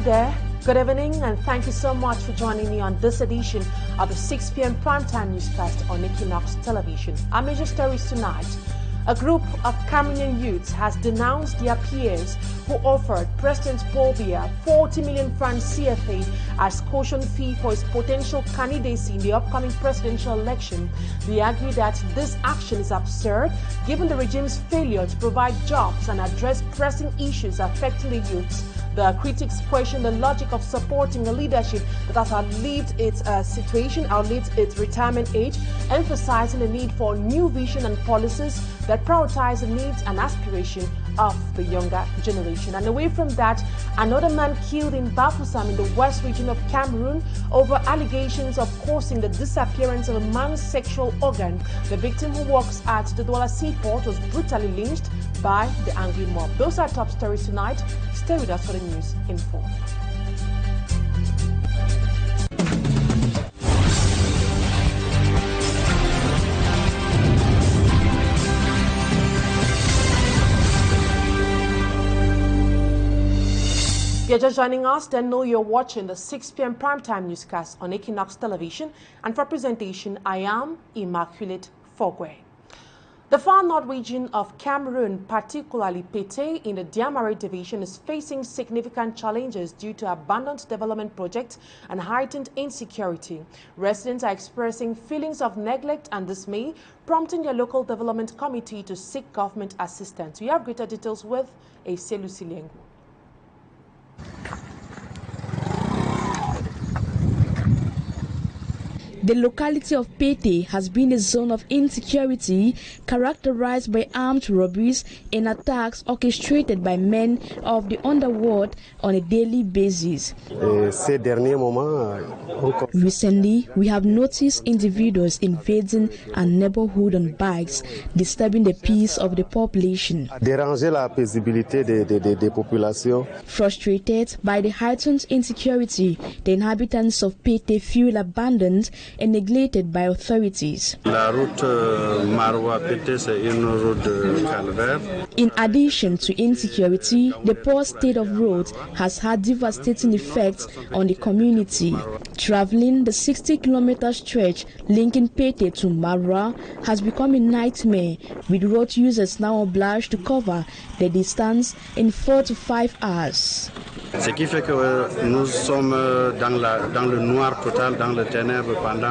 there, good evening, and thank you so much for joining me on this edition of the 6 p.m. primetime newscast on Equinoxe television. Our major stories tonight. A group of Cameroonian youths has denounced their peers who offered President Paul Biya 40 million francs CFA as caution fee for his potential candidacy in the upcoming presidential election. They argue that this action is absurd given the regime's failure to provide jobs and address pressing issues affecting the youths. The critics question the logic of supporting a leadership that has outlived its outlived its retirement age, emphasizing the need for new vision and policies that prioritize the needs and aspiration of the younger generation. And away from that, another man killed in Bafusam in the west region of Cameroon over allegations of causing the disappearance of a man's sexual organ. The victim, who works at the Douala seaport, was brutally lynched by the angry mob. Those are top stories tonight. Stay with us for the news in full. If you're just joining us, then know you're watching the 6 p.m. primetime newscast on Equinoxe television. And for presentation, I am Immaculate Fogwe. The far north region of Cameroon, particularly Pété in the Diamare division, is facing significant challenges due to abandoned development projects and heightened insecurity. Residents are expressing feelings of neglect and dismay, prompting their local development committee to seek government assistance. We have greater details with Eselu Siliengu. The locality of Pété has been a zone of insecurity characterized by armed robberies and attacks orchestrated by men of the underworld on a daily basis. Recently, we have noticed individuals invading our neighborhood on bikes, disturbing the peace of the population. Frustrated by the heightened insecurity, the inhabitants of Pété feel abandoned and neglected by authorities. In addition to insecurity, the poor state of roads has had devastating effects on the community. Traveling the 60-kilometer stretch linking Pété to Marwa has become a nightmare, with road users now obliged to cover the distance in 4 to 5 hours. Ce qui fait que nous sommes dans le noir total, dans le ténèbre pendant.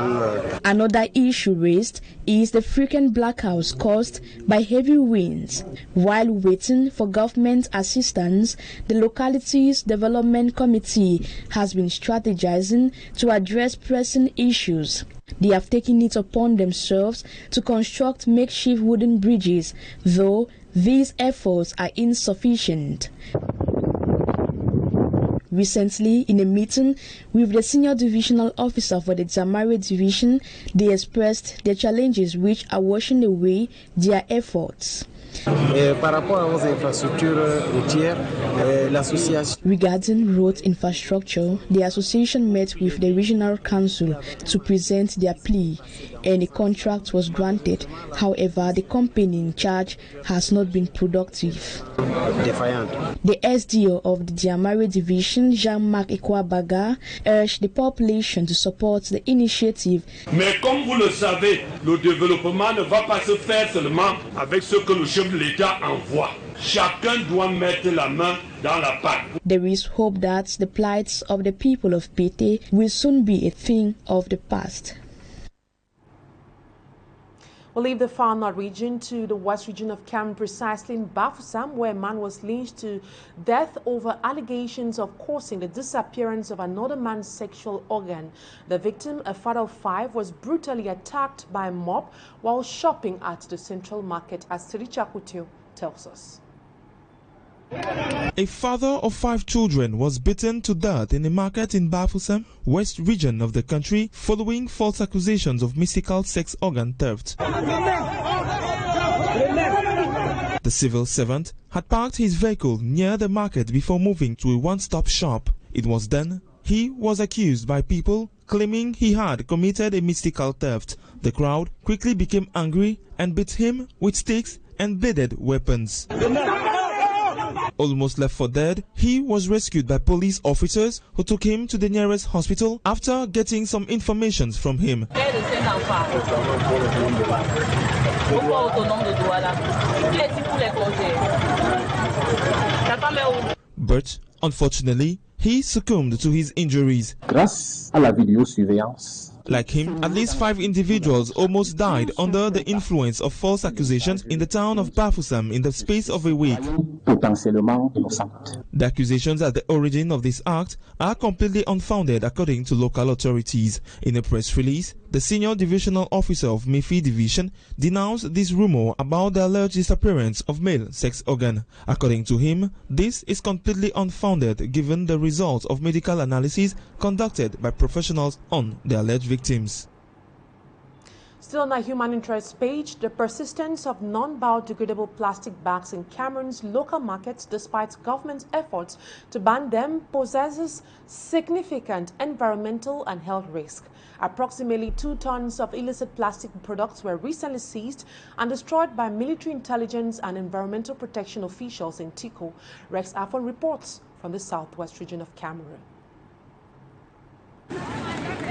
Another issue raised is the frequent blackouts caused by heavy winds. While waiting for government assistance, the locality's development committee has been strategizing to address pressing issues. They have taken it upon themselves to construct makeshift wooden bridges, though these efforts are insufficient. Recently, in a meeting with the senior divisional officer for the Diamare division, they expressed their challenges which are washing away their efforts. Regarding road infrastructure, the association met with the regional council to present their plea, and a contract was granted. However, the company in charge has not been productive. The SDO of the Diamare division, Jean-Marc Ekwabaga, urged the population to support the initiative. Mais comme vous le savez, le développement ne va pas se faire seulement avec ce que le chef de l'État envoie. Chacun doit mettre la main dans la pâte. There is hope that the plights of the people of Pété will soon be a thing of the past. We'll leave the far north region to the west region of Cameroon, precisely in Bafusam, where a man was lynched to death over allegations of causing the disappearance of another man's sexual organ. The victim, a father of 5, was brutally attacked by a mob while shopping at the central market, as Siricha Kutio tells us. A father of 5 children was beaten to death in a market in Bafusam, west region of the country, following false accusations of mystical sex organ theft. The civil servant had parked his vehicle near the market before moving to a one-stop shop. It was then he was accused by people claiming he had committed a mystical theft. The crowd quickly became angry and beat him with sticks and bladed weapons. Almost left for dead, he was rescued by police officers who took him to the nearest hospital after getting some information from him. But unfortunately, he succumbed to his injuries. Grâce à la vidéosurveillance, like him, at least 5 individuals almost died under the influence of false accusations in the town of Bafusam in the space of a week. The accusations at the origin of this act are completely unfounded according to local authorities. In a press release, the senior divisional officer of Mefi Division denounced this rumor about the alleged disappearance of male sex organ. According to him, this is completely unfounded given the results of medical analysis conducted by professionals on the alleged victims. Still on our human interest page, the persistence of non-biodegradable plastic bags in Cameroon's local markets, despite government efforts to ban them, poses significant environmental and health risk. Approximately 2 tons of illicit plastic products were recently seized and destroyed by military intelligence and environmental protection officials in Tiko. Rex Afon reports from the southwest region of Cameroon.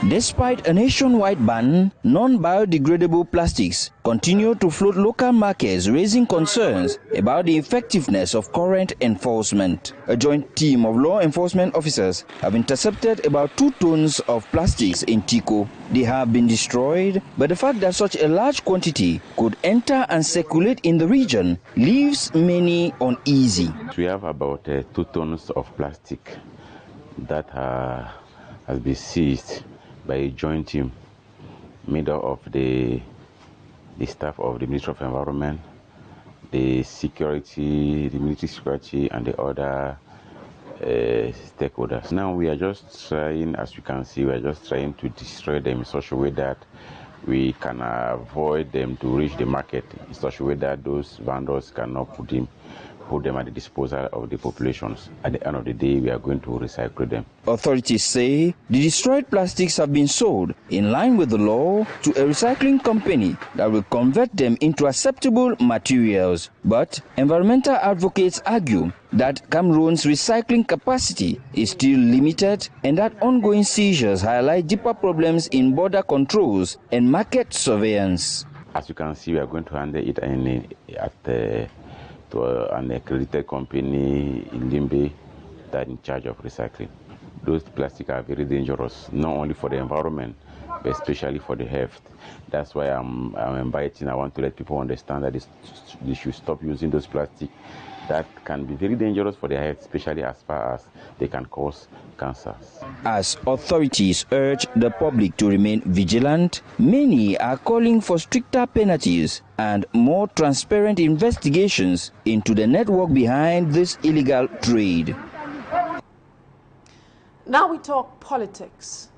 Despite a nationwide ban, non-biodegradable plastics continue to flood local markets, raising concerns about the effectiveness of current enforcement. A joint team of law enforcement officers have intercepted about 2 tons of plastics in Tiko. They have been destroyed, but the fact that such a large quantity could enter and circulate in the region leaves many uneasy. We have about 2 tons of plastic that has been seized by a joint team made up of the staff of the Ministry of Environment, the military security, and the other stakeholders. Now we are just trying, as you can see, we are just trying to destroy them in such a way that we can avoid them to reach the market, in such a way that those vendors cannot put them at the disposal of the populations. At the end of the day, we are going to recycle them. Authorities say the destroyed plastics have been sold in line with the law to a recycling company that will convert them into acceptable materials. But environmental advocates argue that Cameroon's recycling capacity is still limited and that ongoing seizures highlight deeper problems in border controls and market surveillance. As you can see, we are going to handle it to an accredited company in Limbe that is in charge of recycling. Those plastics are very dangerous, not only for the environment, but especially for the health. That's why I'm inviting, I want to let people understand that they should stop using those plastics that can be very dangerous for their health, especially as far as they can cause cancers. As authorities urge the public to remain vigilant, many are calling for stricter penalties and more transparent investigations into the network behind this illegal trade. Now we talk politics.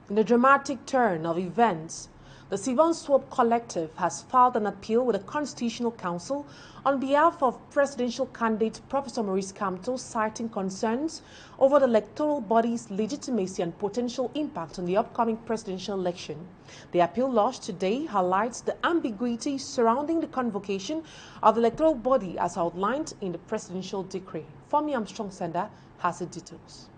In a dramatic turn of events, the Sivan Swap Collective has filed an appeal with the Constitutional Council on behalf of presidential candidate Professor Maurice Kamto, citing concerns over the electoral body's legitimacy and potential impact on the upcoming presidential election. The appeal lodged today highlights the ambiguity surrounding the convocation of the electoral body as outlined in the presidential decree. Femi Armstrong-Sender has the details.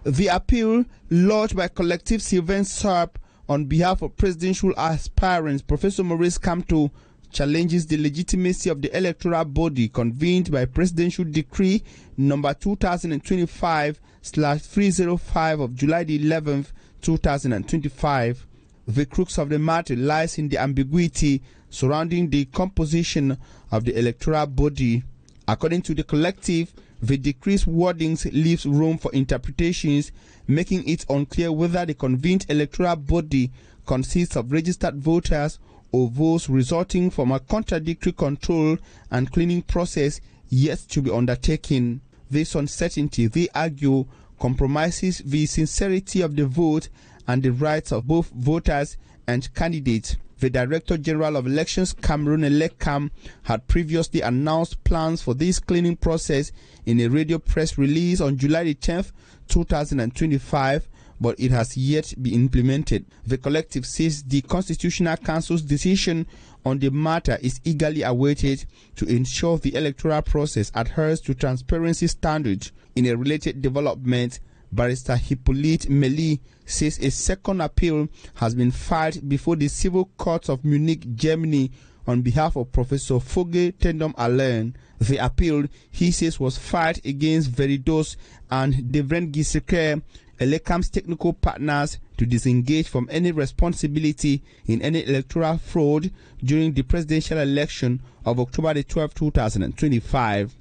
The appeal, lodged by Collective Sivan Swap on behalf of presidential aspirants Professor Maurice Kamto, challenges the legitimacy of the electoral body convened by Presidential Decree number 2025/305 of July the 11th, 2025. The crux of the matter lies in the ambiguity surrounding the composition of the electoral body. According to the collective, the decree's wordings leaves room for interpretations, making it unclear whether the convened electoral body consists of registered voters or votes resulting from a contradictory control and cleaning process yet to be undertaken. This uncertainty, they argue, compromises the sincerity of the vote and the rights of both voters and candidates. The Director General of Elections, Cameroon Elecam, had previously announced plans for this cleaning process in a radio press release on July 10th, 2025, but it has yet been implemented. The collective says the Constitutional Council's decision on the matter is eagerly awaited to ensure the electoral process adheres to transparency standards. In a related development, Barrister Hippolyte Meli says a second appeal has been filed before the Civil Court of Munich, Germany, on behalf of Professor Foge Tendom Alain. The appeal, he says, was filed against Veridos and Devren Giseker, Elecam's technical partners, to disengage from any responsibility in any electoral fraud during the presidential election of October 12, 2025.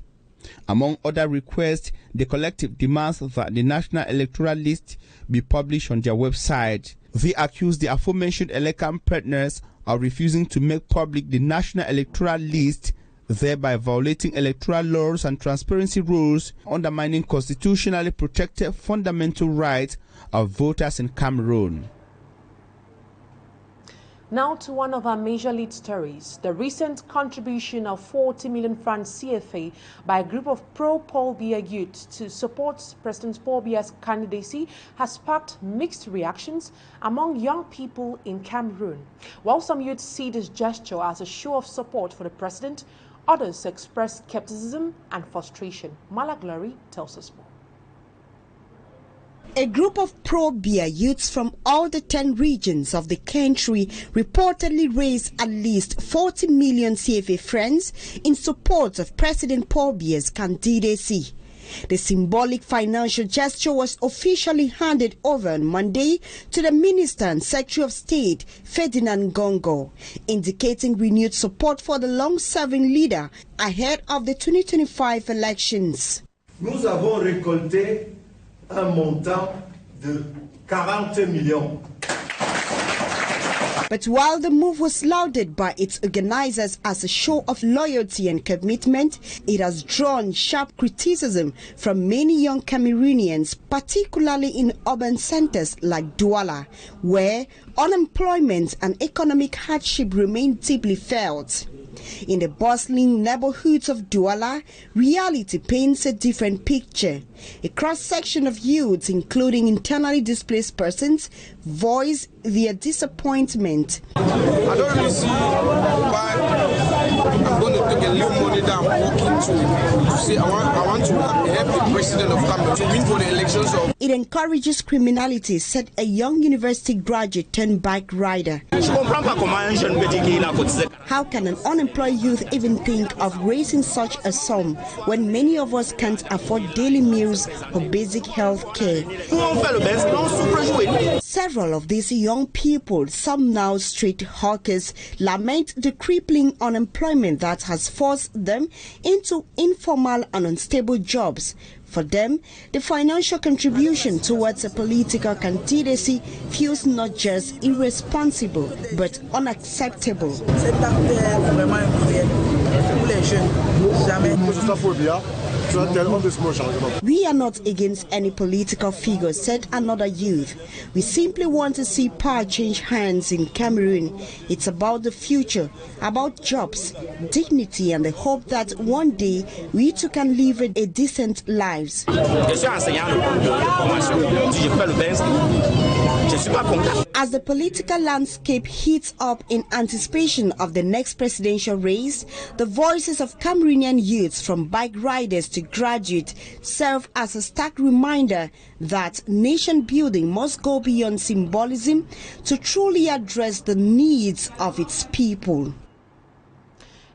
Among other requests, the collective demands that the National Electoral List be published on their website. They accuse the aforementioned Elecam partners of refusing to make public the National Electoral List, thereby violating electoral laws and transparency rules, undermining constitutionally protected fundamental rights of voters in Cameroon. Now to one of our major lead stories. The recent contribution of 40 million francs CFA by a group of pro-Paul Biya youth to support President Paul Biya's candidacy has sparked mixed reactions among young people in Cameroon. While some youths see this gesture as a show of support for the president, others express skepticism and frustration. Mala Glory tells us more. A group of pro-Biya youths from all the 10 regions of the country reportedly raised at least 40 million CFA francs in support of President Paul Biya's candidacy. The symbolic financial gesture was officially handed over on Monday to the Minister and Secretary of State, Ferdinand Gongo, indicating renewed support for the long-serving leader ahead of the 2025 elections. Nous avons récolté un montant de 40 millions. But while the move was lauded by its organizers as a show of loyalty and commitment, it has drawn sharp criticism from many young Cameroonians, particularly in urban centers like Douala, where unemployment and economic hardship remain deeply felt. In the bustling neighborhoods of Douala, reality paints a different picture. A cross-section of youths, including internally displaced persons, voice their disappointment. I don't really see why I'm going to take a little money that I'm working to say I want to help the president of Cameroon to win for the elections of. It encourages criminality, said a young university graduate turned bike rider. How can an unemployed youth even think of raising such a sum when many of us can't afford daily meals or basic health care? Several of these young people, some now street hawkers, lament the crippling unemployment that has forced them into informal and unstable jobs. For them, the financial contribution towards a political candidacy feels not just irresponsible, but unacceptable. We are not against any political figure, said another youth. We simply want to see power change hands in Cameroon. It's about the future, about jobs, dignity, and the hope that one day we too can live a decent lives. As the political landscape heats up in anticipation of the next presidential race, the voices of Cameroonian youths from bike riders to graduates serve as a stark reminder that nation building must go beyond symbolism to truly address the needs of its people.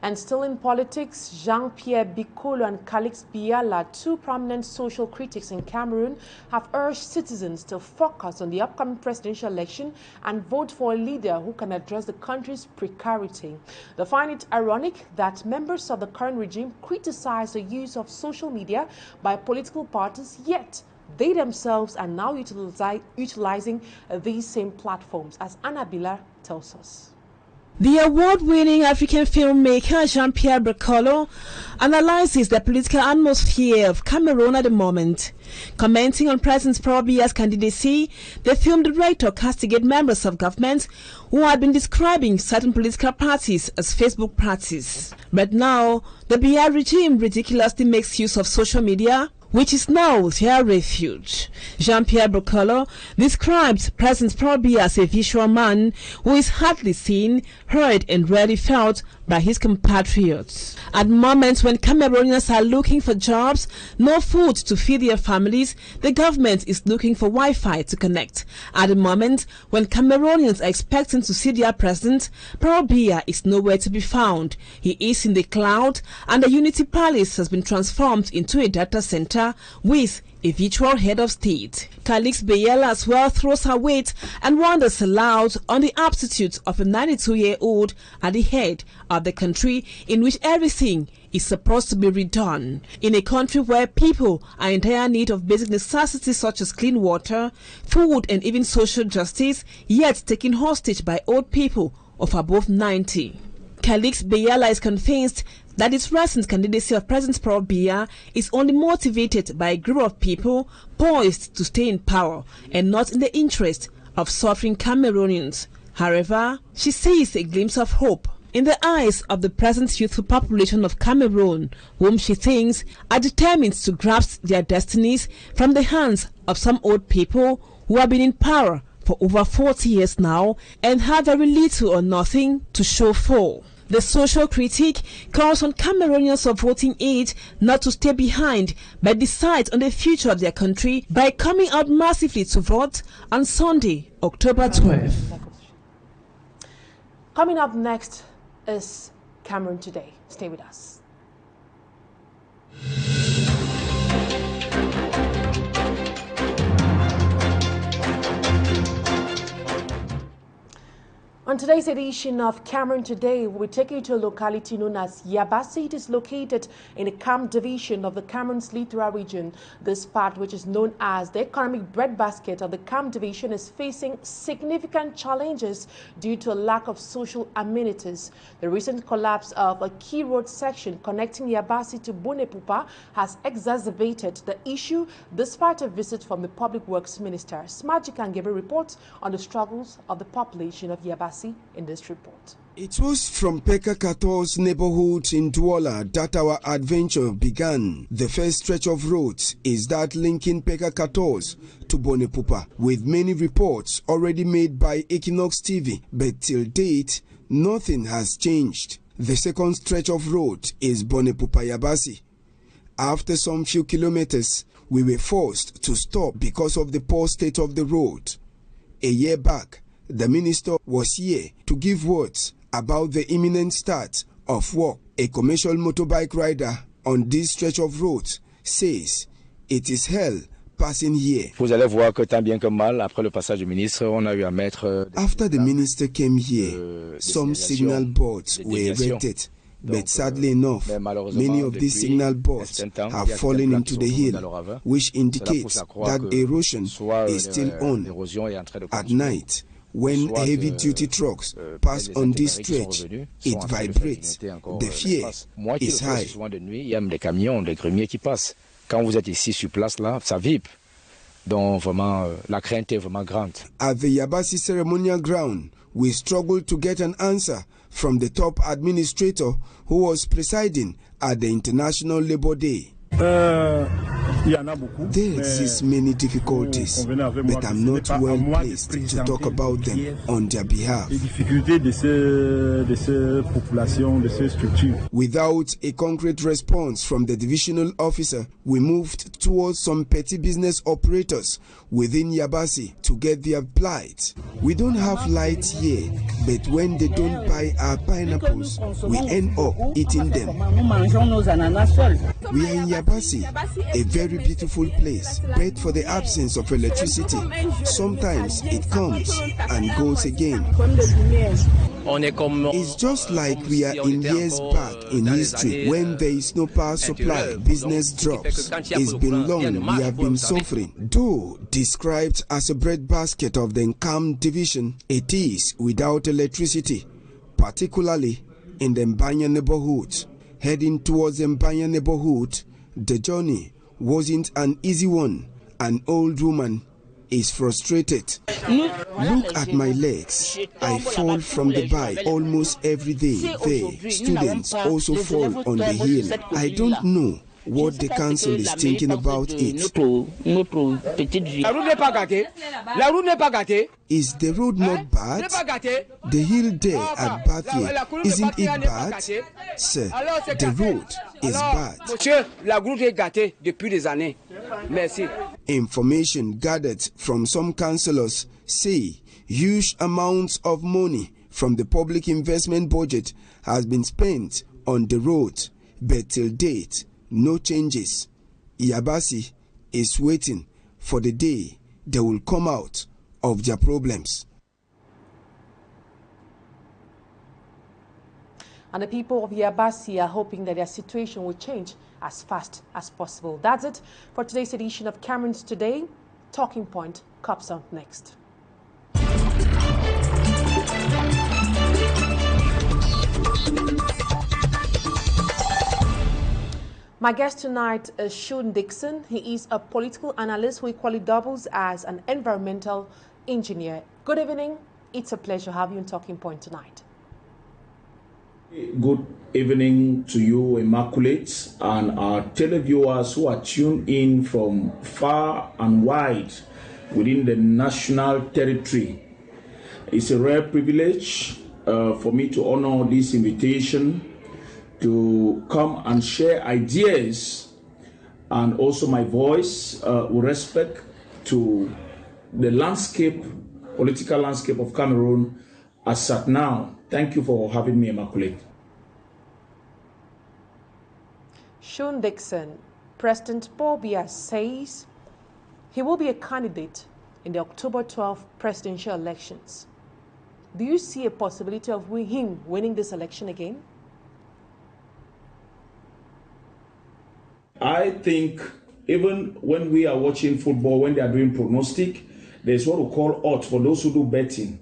And still in politics, Jean-Pierre Bikolo and Calix Biala, two prominent social critics in Cameroon, have urged citizens to focus on the upcoming presidential election and vote for a leader who can address the country's precarity. They find it ironic that members of the current regime criticize the use of social media by political parties, yet they themselves are now utilizing these same platforms, as Annabella tells us. The award-winning African filmmaker Jean-Pierre Bikolo analyzes the political atmosphere of Cameroon at the moment. Commenting on President Paul Biya's candidacy, the film director castigated members of government who had been describing certain political parties as Facebook parties. But now, the Biya regime ridiculously makes use of social media which is now their refuge. Jean-Pierre Brocolo described President Paul Biya as a visual man who is hardly seen, heard and rarely felt by his compatriots. At moments when Cameroonians are looking for jobs, no food to feed their families, the government is looking for Wi-Fi to connect. At the moment when Cameroonians are expecting to see their president, Paul Biya is nowhere to be found. He is in the cloud, and the Unity Palace has been transformed into a data center with a virtual head of state. Calix Beyela as well throws her weight and wonders aloud on the aptitude of a 92-year-old at the head of the country in which everything is supposed to be redone. In a country where people are in dire need of basic necessities such as clean water, food and even social justice, yet taken hostage by old people of above 90. Calix Beyela is convinced that its recent candidacy of President Paul Biya is only motivated by a group of people poised to stay in power and not in the interest of suffering Cameroonians. However, she sees a glimpse of hope in the eyes of the present youthful population of Cameroon, whom she thinks are determined to grasp their destinies from the hands of some old people who have been in power for over 40 years now and have very little or nothing to show for. The social critic calls on Cameroonians of voting age not to stay behind but decide on the future of their country by coming out massively to vote on Sunday, October 12th. Coming up next is Cameroon Today. Stay with us. On today's edition of Cameroon Today, we take you to a locality known as Yabassi. It is located in the Cam division of the Cameroon's littoral region. This part, which is known as the economic breadbasket of the Cam division, is facing significant challenges due to a lack of social amenities. The recent collapse of a key road section connecting Yabassi to Bonepupa has exacerbated the issue despite a visit from the Public Works Minister. Smaji Kangebe reports on the struggles of the population of Yabassi in this report. It was from Peka 14 neighborhood in Douala that our adventure began. The first stretch of roads is that linking Peka 14 to Bonepupa, with many reports already made by Equinoxe TV, but till date, nothing has changed. The second stretch of road is Bonepupa Yabassi. After some few kilometers, we were forced to stop because of the poor state of the road. A year back, the minister was here to give words about the imminent start of work. A commercial motorbike rider on this stretch of road says it is hell passing here. Vous allez voir que tant bien que mal, après le passage du ministre, on a eu à mettre... After the minister came here, some signal boards were erected. But sadly enough, many of these signal boards have fallen into the hill, which indicates that erosion is still on. At night, when heavy-duty trucks pass on this stretch, it vibrates. The fear is high. Il y a des camions, des grumiers qui passent. Quand vous êtes ici sur place, là, ça vibre. Donc vraiment, la crainte est vraiment grande. At the Yabassi ceremonial ground, we struggled to get an answer from the top administrator who was presiding at the International Labour Day. There exist many difficulties, but I'm not well placed to talk about them on their behalf. Without a concrete response from the divisional officer, we moved towards some petty business operators within Yabassi to get their plight. We don't have lights here, but when they don't buy our pineapples, we end up eating them. We are in Yabassi, a very beautiful place, but for the absence of electricity, sometimes it comes and goes again. It's just like we are in years back in history when there is no power supply, business drops. It's been long we have been suffering. Though described as a breadbasket of the Nkam division, it is without electricity, particularly in the Mbanya neighborhood. Heading towards the Mbanya neighborhood, the journey wasn't an easy one. An old woman is frustrated. Look at my legs. I fall from the bike almost every day. There, students also fall on the hill. I don't know what the council is thinking about it. Is the road not bad? The hill there at Bathie, isn't it bad? Sir, the road is bad. Information gathered from some councillors say huge amounts of money from the public investment budget has been spent on the road, but till date, no changes. Yabasi is waiting for the day they will come out of their problems. And the people of Yabasi are hoping that their situation will change as fast as possible. That's it for today's edition of Cameroon's Today. Talking Point comes on next. My guest tonight is CHU Dickson. He is a political analyst who equally doubles as an environmental engineer. Good evening. It's a pleasure to have you on Talking Point tonight. Good evening to you, Immaculate, and our televiewers who are tuned in from far and wide within the national territory. It's a rare privilege for me to honor this invitation to come and share ideas and also my voice with respect to the landscape, political landscape of Cameroon as at now. Thank you for having me, Immaculate. CHU Dickson, President Paul Biya says he will be a candidate in the October 12th presidential elections. Do you see a possibility of him winning this election again? I think even when we are watching football, when they are doing prognostic, there's what we call odds for those who do betting.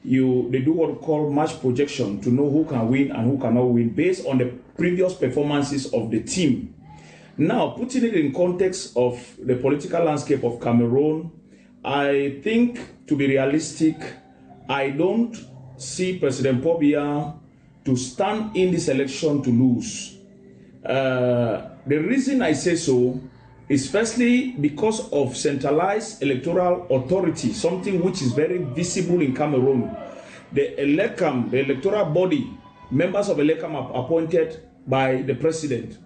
They do what we call match projection to know who can win and who cannot win based on the previous performances of the team. Now, putting it in context of the political landscape of Cameroon, I think, to be realistic, I don't see President Paul Biya to stand in this election to lose. The reason I say so is firstly because of centralized electoral authority, something which is very visible in Cameroon. The ELECAM, the electoral body, members of ELECAM are appointed by the president.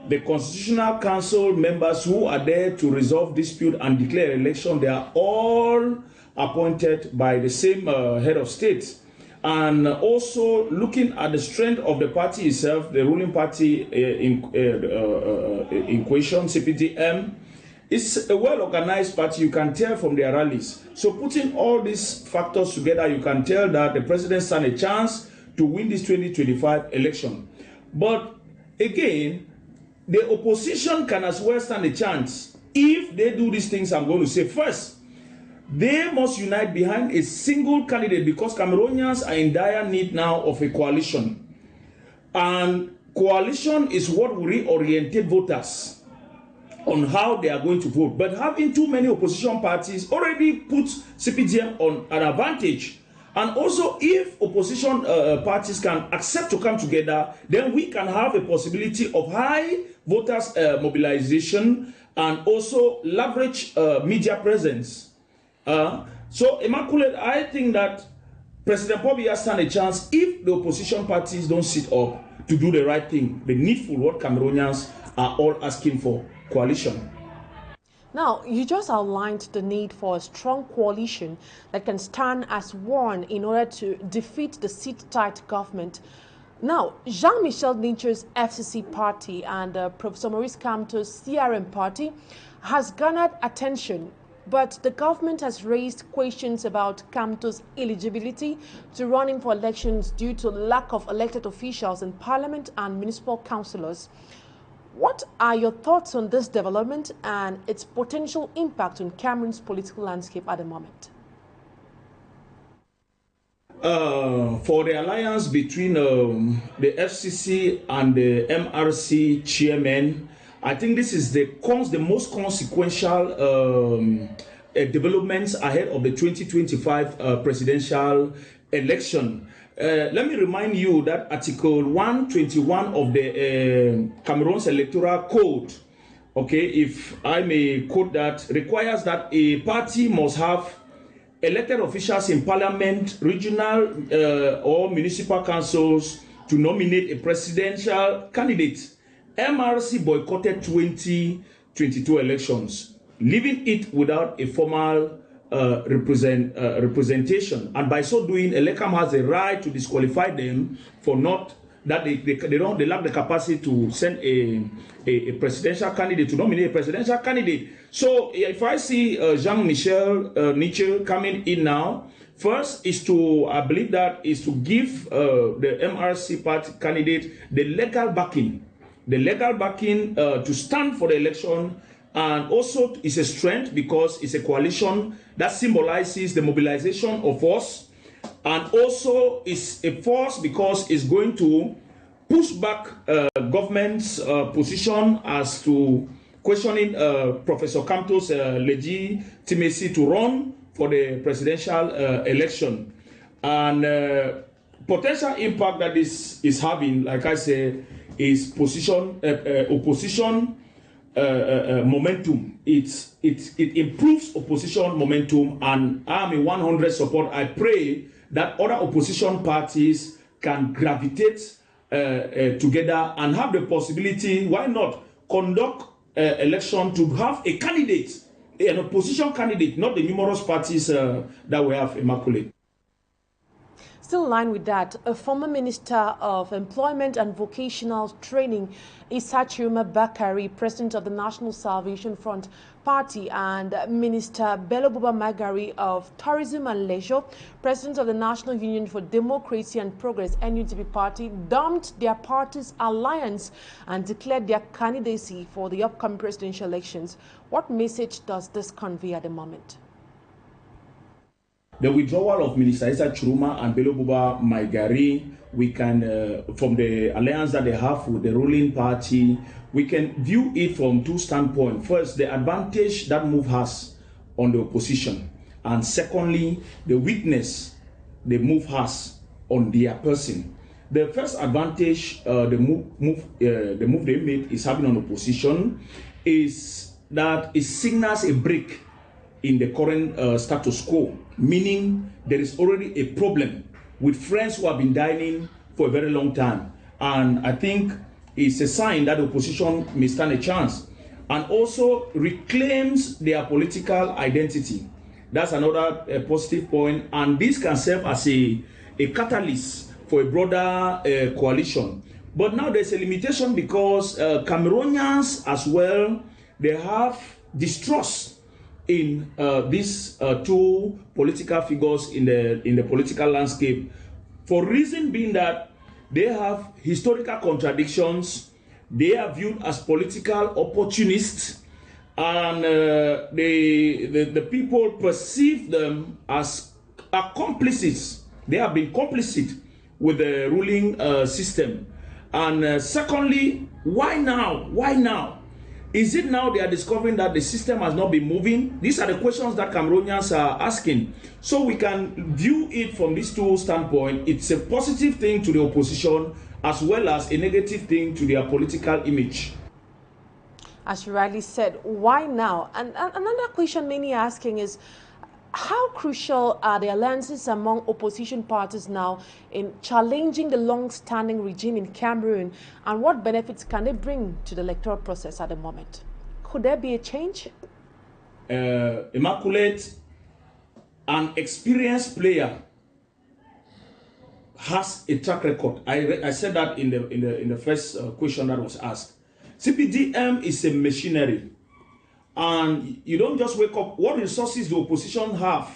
The Constitutional Council members who are there to resolve dispute and declare election, they are all appointed by the same head of state. And also looking at the strength of the party itself, the ruling party in question, CPDM, it's a well-organized party. You can tell from their rallies. So putting all these factors together, you can tell that the president stands a chance to win this 2025 election. But again, the opposition can as well stand a chance if they do these things I'm going to say. First, they must unite behind a single candidate because Cameroonians are in dire need now of a coalition. And coalition is what will reorientate voters on how they are going to vote. But having too many opposition parties already puts CPDM on an advantage. And also, if opposition parties can accept to come together, then we can have a possibility of high voters mobilization and also leverage media presence. So, Immaculate, I think that President Paul Biya stands a chance if the opposition parties don't sit up to do the right thing, the needful, what Cameroonians are all asking for, coalition. Now, you just outlined the need for a strong coalition that can stand as one in order to defeat the seat-tight government. Now, Jean-Michel Nicher's FCC party and Professor Maurice Kamto's CRM party has garnered attention, but the government has raised questions about Kamto's eligibility to running for elections due to lack of elected officials in parliament and municipal councillors. What are your thoughts on this development and its potential impact on Cameroon's political landscape at the moment? For the alliance between the FCC and the MRC chairman, I think this is the most consequential developments ahead of the 2025 presidential election. let me remind you that Article 121 of the Cameroon's Electoral Code, okay, if I may quote that, requires that a party must have elected officials in parliament, regional or municipal councils to nominate a presidential candidate. MRC boycotted 2022 elections, leaving it without a formal representation, and by so doing, Elecam has a right to disqualify them for not that they lack the capacity to send a presidential candidate, to nominate a presidential candidate. So if I see Jean-Michel Nichel coming in now, first is to, I believe that is to give the MRC party candidate the legal backing to stand for the election. And also it's a strength because it's a coalition that symbolizes the mobilization of us, and also it's a force because it's going to push back government's position as to questioning Professor Kamto's legitimacy to run for the presidential election. And potential impact that this is having, like I say, is opposition momentum. It improves opposition momentum, and I'm a 100 support. I pray that other opposition parties can gravitate together and have the possibility, why not, conduct election to have a candidate, an opposition candidate, not the numerous parties that we have, Immaculate. Still in line with that, a former Minister of Employment and Vocational Training, CHU Bakari, President of the National Salvation Front Party, and Minister Bello Buba Magari of Tourism and Leisure, President of the National Union for Democracy and Progress, NTB Party, dumped their party's alliance and declared their candidacy for the upcoming presidential elections. What message does this convey at the moment? The withdrawal of Minister Isa Churuma and Bello Buba Maigari, we can, from the alliance that they have with the ruling party, we can view it from two standpoints. First, the advantage that move has on the opposition, and secondly, the weakness the move has on their person. The first advantage the move they made is having on opposition is that it signals a break in the current status quo, meaning there is already a problem with friends who have been dining for a very long time. And I think it's a sign that the opposition may stand a chance, and also reclaims their political identity. That's another positive point, and this can serve as a catalyst for a broader coalition. But now there's a limitation because Cameroonians as well, they have distrust in these two political figures in the political landscape, for reason being that they have historical contradictions, they are viewed as political opportunists, and the people perceive them as accomplices. They have been complicit with the ruling system. And secondly, why now? Why now? Is it now they are discovering that the system has not been moving? These are the questions that Cameroonians are asking. So we can view it from these two standpoints. It's a positive thing to the opposition as well as a negative thing to their political image. As you rightly said, why now? And another question many are asking is, how crucial are the alliances among opposition parties now in challenging the long-standing regime in Cameroon, and what benefits can they bring to the electoral process at the moment? Could there be a change? Immaculate, an experienced player has a track record. I said that in the first question that was asked. CPDM is a machinery. And you don't just wake up. What resources the opposition have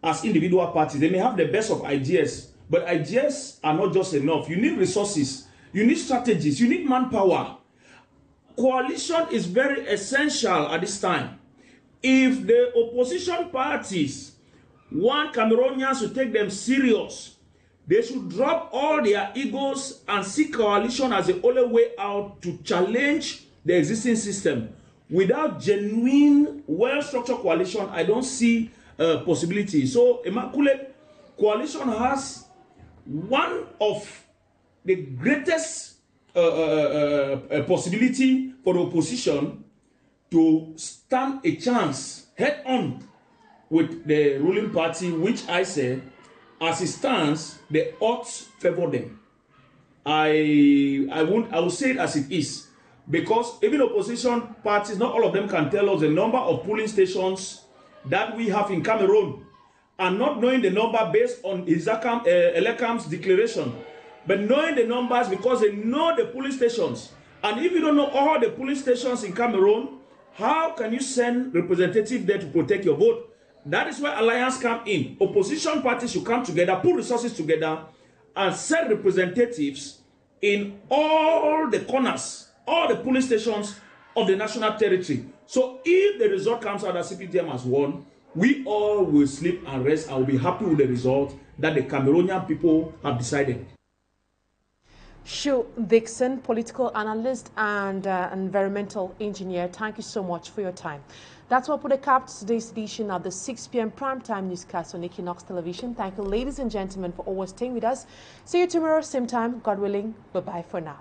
as individual parties? They may have the best of ideas, but ideas are not just enough. You need resources, you need strategies, you need manpower. Coalition is very essential at this time. If the opposition parties want Cameroonians to take them serious, they should drop all their egos and see coalition as the only way out to challenge the existing system. Without genuine, well-structured coalition, I don't see possibility. So, Immaculate, coalition has one of the greatest possibility for the opposition to stand a chance head on with the ruling party, which I said, as it stands, the odds favor them. I will say it as it is, because even opposition parties, not all of them can tell us the number of polling stations that we have in Cameroon, and not knowing the number based on Elekam's declaration, but knowing the numbers because they know the polling stations. And if you don't know all the polling stations in Cameroon, how can you send representatives there to protect your vote? That is where alliance come in. Opposition parties should come together, put resources together, and send representatives in all the corners, all the polling stations of the national territory. So if the result comes out that CPDM has won, we all will sleep and rest and will be happy with the result that the Cameroonian people have decided. CHU Dickson, political analyst and environmental engineer, thank you so much for your time. That's what put a cap to today's edition of the 6 p.m. primetime newscast on Equinoxe Television. Thank you, ladies and gentlemen, for always staying with us. See you tomorrow, same time, God willing. Bye-bye for now.